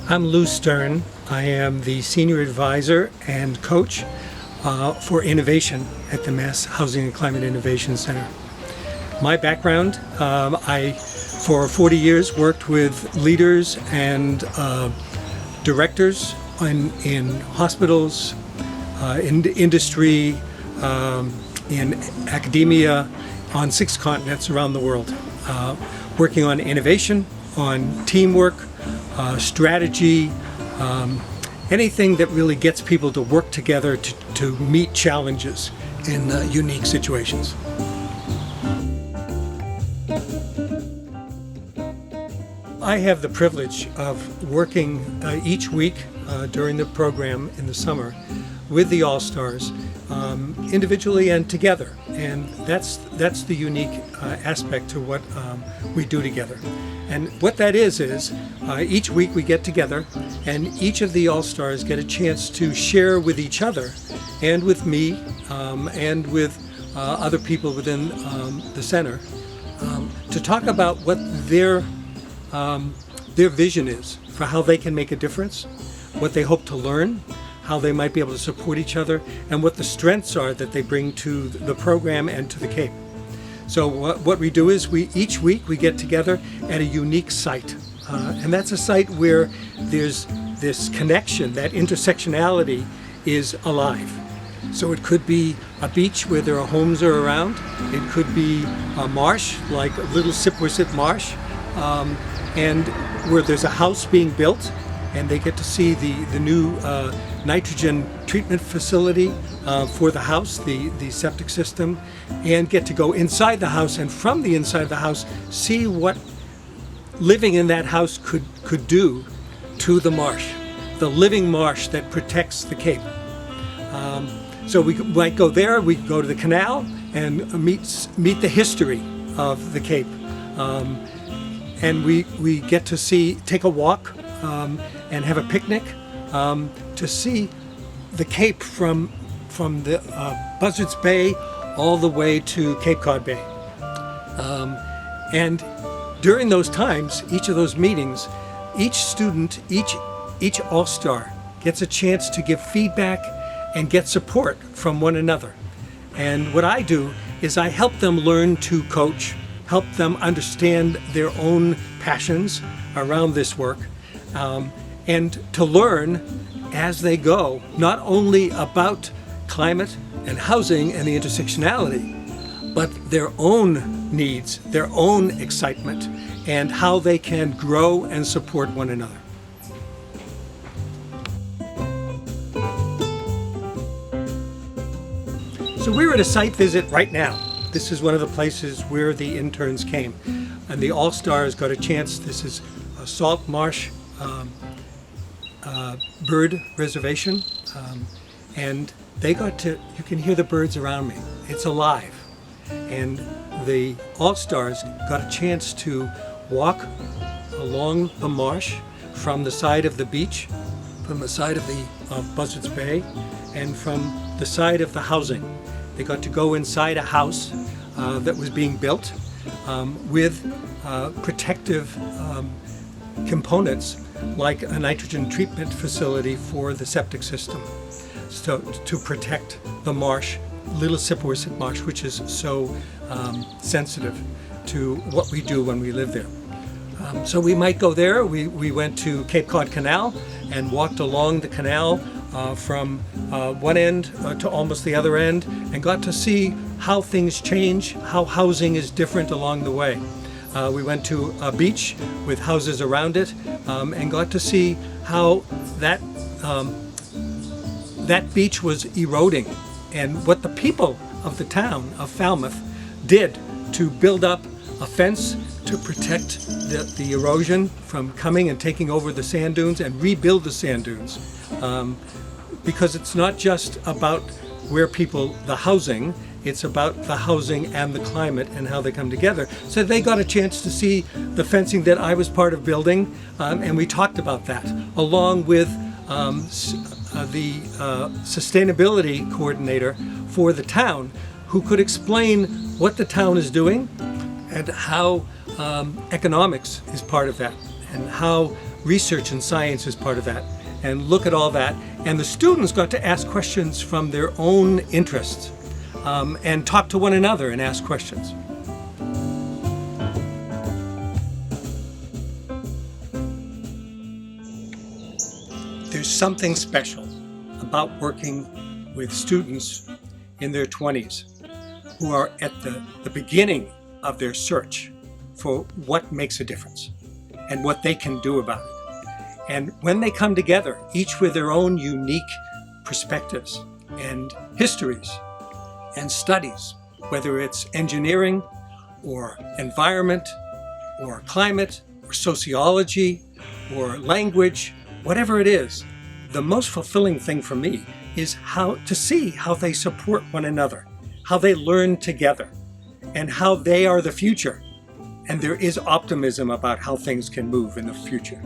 I'm Lou Stern. I am the Senior Advisor and Coach for Innovation at the Mass Housing and Climate Innovation Center. My background, I for 40 years worked with leaders and directors in hospitals, in industry, in academia, on 6 continents around the world, working on innovation, on teamwork, strategy, anything that really gets people to work together to meet challenges in unique situations. I have the privilege of working each week during the program in the summer with the All-Stars, individually and together, and that's the unique aspect to what we do together. And what that is each week we get together and each of the All-Stars get a chance to share with each other and with me and with other people within the center to talk about what their vision is for how they can make a difference, what they hope to learn, how they might be able to support each other, and what the strengths are that they bring to the program and to the Cape. So what we do is each week we get together at a unique site. And that's a site where there's this connection, that intersectionality is alive. So it could be a beach where there are homes around. It could be a marsh, like a little Sipwasset marsh, and where there's a house being built, and they get to see the new nitrogen treatment facility for the house, the septic system, and get to go inside the house, and from the inside of the house see what living in that house could do to the marsh, the living marsh that protects the Cape. So we might go there, we go to the canal and meet the history of the Cape. And we get to take a walk and have a picnic to see the Cape from the Buzzards Bay all the way to Cape Cod Bay. And during those times, each of those meetings, each student, each All-Star gets a chance to give feedback and get support from one another. And what I do is I help them learn to coach, help them understand their own passions around this work, and to learn as they go, not only about climate and housing and the intersectionality, but their own needs, their own excitement, and how they can grow and support one another. So we're at a site visit right now. This is one of the places where the interns came, and the All-Stars got a chance. This is a salt marsh bird reservation, and they got to, you can hear the birds around me. It's alive. And the All-Stars got a chance to walk along the marsh from the side of the beach, from the side of Buzzards Bay, and from the side of the housing. They got to go inside a house that was being built with protective components like a nitrogen treatment facility for the septic system, so to protect the marsh, little Sipwasset marsh, which is so sensitive to what we do when we live there. So we might go there. We went to Cape Cod Canal and walked along the canal from one end to almost the other end, and got to see how things change, how housing is different along the way. We went to a beach with houses around it, and got to see how that beach was eroding, and what the people of the town of Falmouth did to build up a fence to protect the erosion from coming and taking over the sand dunes and rebuild the sand dunes. Because it's not just about the housing, it's about the housing and the climate and how they come together. So they got a chance to see the fencing that I was part of building, and we talked about that, along with the sustainability coordinator for the town, who could explain what the town is doing and how economics is part of that, and how research and science is part of that, and look at all that. And the students got to ask questions from their own interests and talk to one another and ask questions. There's something special about working with students in their 20s who are at the beginning of their search for what makes a difference and what they can do about it. And when they come together, each with their own unique perspectives and histories and studies, whether it's engineering or environment or climate or sociology or language, whatever it is, the most fulfilling thing for me is to see how they support one another, how they learn together, and how they are the future. And there is optimism about how things can move in the future.